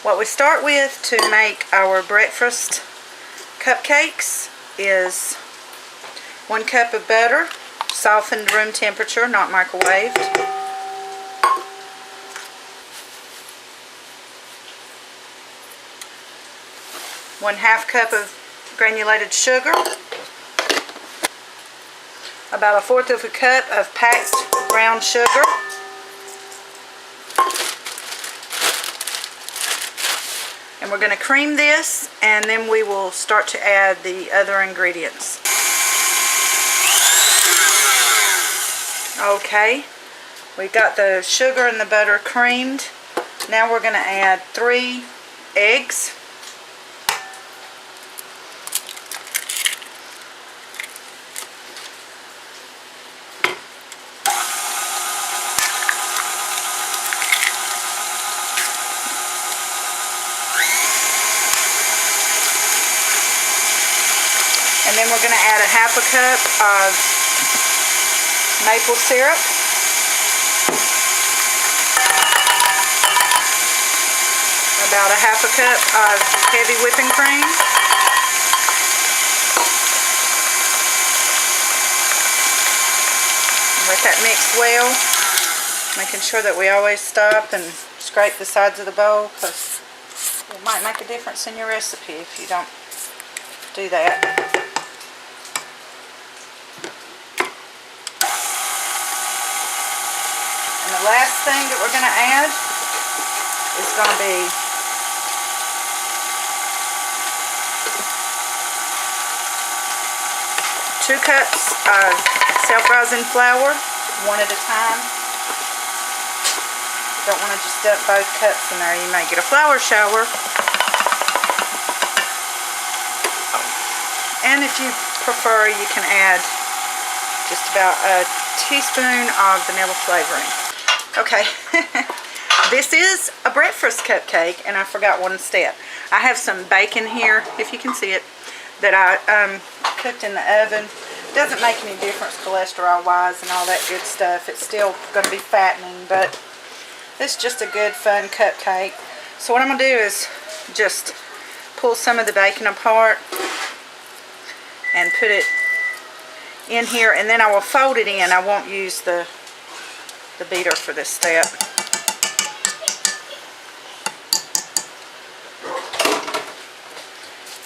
What we start with to make our breakfast cupcakes is 1 cup of butter, softened room temperature, not microwaved. 1/2 cup of granulated sugar, about 1/4 of a cup of packed brown sugar, and we're going to cream this, and then we will start to add the other ingredients. Okay, we got the sugar and the butter creamed. Now we're going to add 3 eggs. And then we're going to add 1/2 cup of maple syrup. About 1/2 cup of heavy whipping cream. And let that mix well, making sure that we always stop and scrape the sides of the bowl, because it might make a difference in your recipe if you don't do that. And the last thing that we're going to add is going to be two cups of self-rising flour, 1 at a time. You don't want to just dump both cups in there. You may get a flour shower. And if you prefer, you can add just about a teaspoon of vanilla flavoring. Okay, this is a breakfast cupcake, and I forgot one step. I have some bacon here, if you can see it, that I cooked in the oven. Doesn't make any difference cholesterol-wise and all that good stuff. It's still going to be fattening, but it's just a good, fun cupcake. So what I'm going to do is just pull some of the bacon apart and put it in here, and then I will fold it in. I won't use the beater for this step.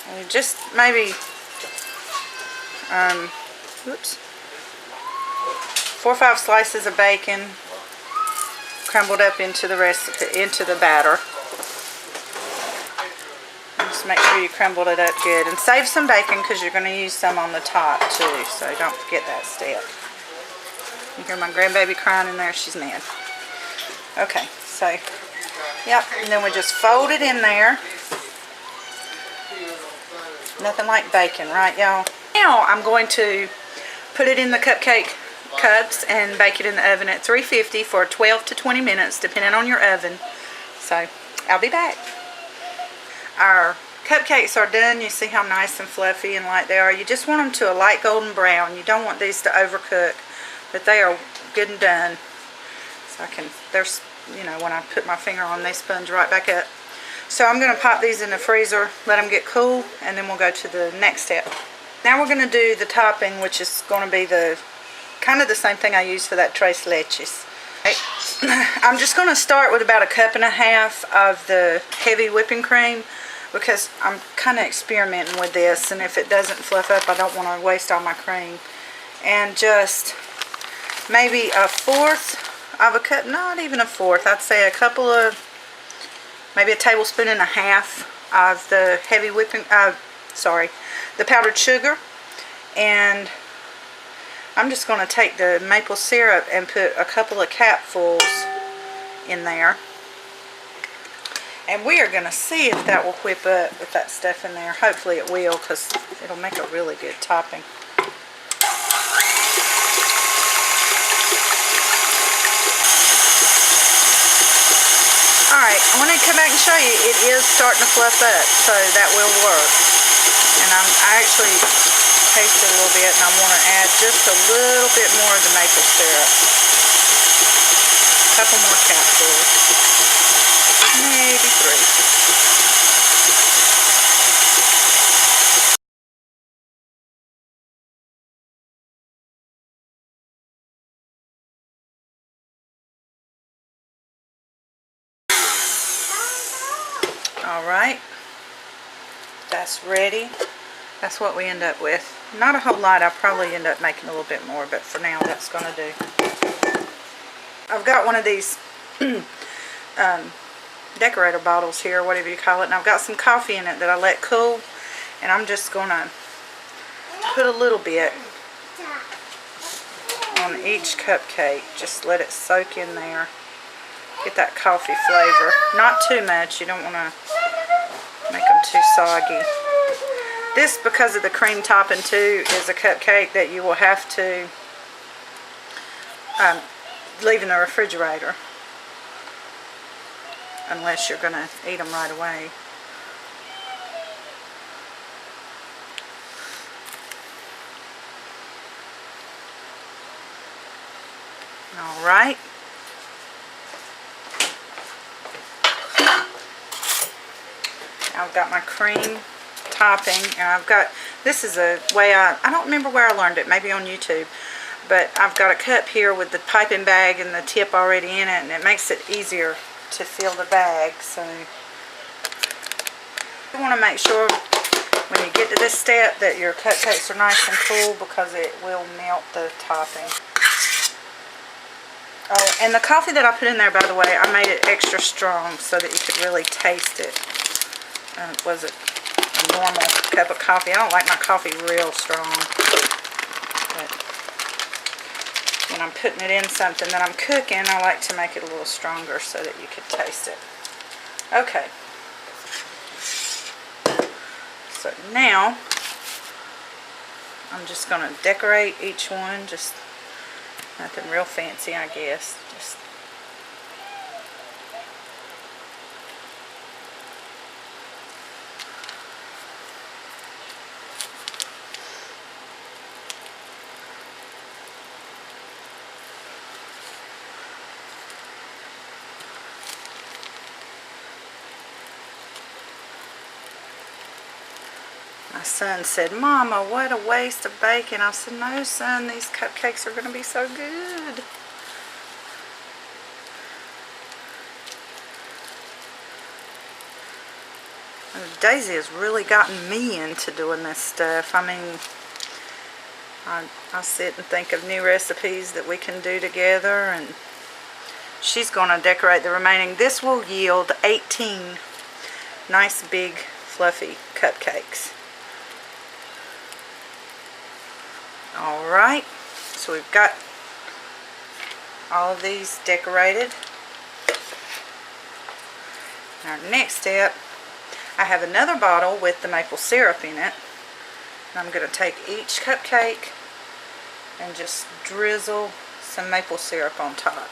And just maybe 4 or 5 slices of bacon crumbled up into the recipe, into the batter. And just make sure you crumbled it up good, and save some bacon because you're going to use some on the top too, so don't forget that step. You hear my grandbaby crying in there, she's mad. Okay, so, yep, and then we just fold it in there. Nothing like bacon, right, y'all? Now I'm going to put it in the cupcake cups and bake it in the oven at 350 for 12 to 20 minutes, depending on your oven. So, I'll be back. Our cupcakes are done. You see how nice and fluffy and light they are. You just want them to a light golden brown. You don't want these to overcook, but they are good and done. So there's, you know, when I put my finger on, they sponge right back up. So I'm going to pop these in the freezer, let them get cool, and then we'll go to the next step. Now we're going to do the topping, which is going to be the kind of the same thing I use for that tres leches. I'm just going to start with about 1.5 cups of the heavy whipping cream, because I'm kind of experimenting with this, and if it doesn't fluff up, I don't want to waste all my cream. And just maybe 1/4 of a cup, not even 1/4, I'd say maybe 1.5 tablespoons of the heavy whipping, the powdered sugar. And I'm just going to take the maple syrup and put a couple of capfuls in there. And we are going to see if that will whip up with that stuff in there. Hopefully it will, because it'll make a really good topping. Alright, I want to come back and show you. It is starting to fluff up, so that will work. And I actually tasted a little bit, and I want to add just a little bit more of the maple syrup. A couple more capsules. Maybe 3. Alright, that's ready. That's what we end up with. Not a whole lot. I'll probably end up making a little bit more, but for now that's going to do. I've got one of these decorator bottles here, whatever you call it, and I've got some coffee in it that I let cool, and I'm just going to put a little bit on each cupcake. Just let it soak in there. Get that coffee flavor. Not too much. You don't want to make them too soggy. This, because of the cream topping too, is a cupcake that you will have to leave in the refrigerator unless you're going to eat them right away. Alright. I've got my cream topping, and I've got, this is a way I don't remember where I learned it, maybe on YouTube, but I've got a cup here with the piping bag and the tip already in it, and it makes it easier to fill the bag. So you want to make sure when you get to this step that your cupcakes are nice and cool, because it will melt the topping. Oh, and the coffee that I put in there, by the way, I made it extra strong so that you could really taste it. Was it a normal cup of coffee? I don't like my coffee real strong. But when I'm putting it in something that I'm cooking, I like to make it a little stronger so that you could taste it. Okay. So now, I'm just going to decorate each one. Just nothing real fancy, I guess. Just my son said, "Mama, what a waste of bacon." I said, "No, son, these cupcakes are going to be so good." And Daisy has really gotten me into doing this stuff. I mean, I sit and think of new recipes that we can do together, and she's going to decorate the remaining. This will yield 18 nice big fluffy cupcakes. Alright, so we've got all of these decorated. Our next step, I have another bottle with the maple syrup in it. And I'm going to take each cupcake and just drizzle some maple syrup on top.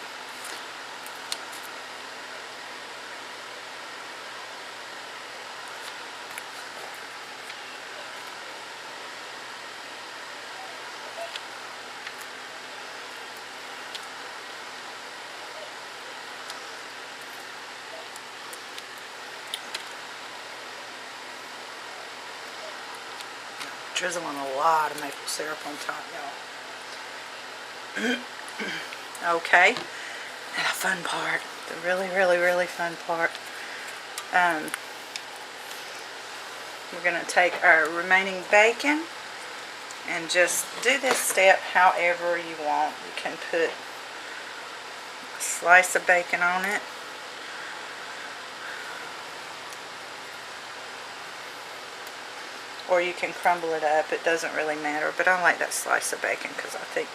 Drizzling a lot of maple syrup on top, y'all. Okay, and a fun part, the really fun part. We're going to take our remaining bacon and just do this step however you want. You can put a slice of bacon on it. Or you can crumble it up. It doesn't really matter. But I like that slice of bacon because I think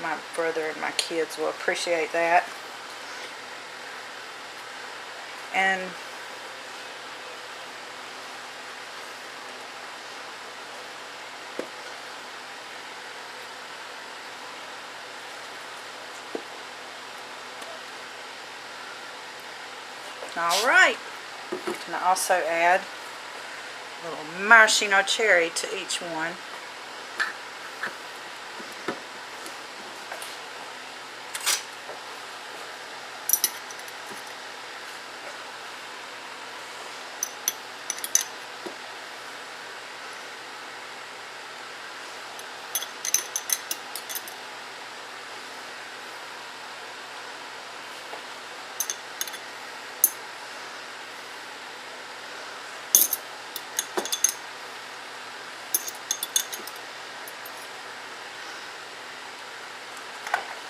my brother and my kids will appreciate that. And alright. You can also add a little maraschino cherry to each one.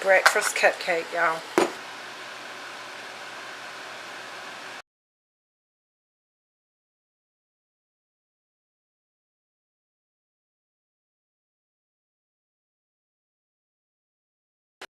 breakfast cupcake, y'all.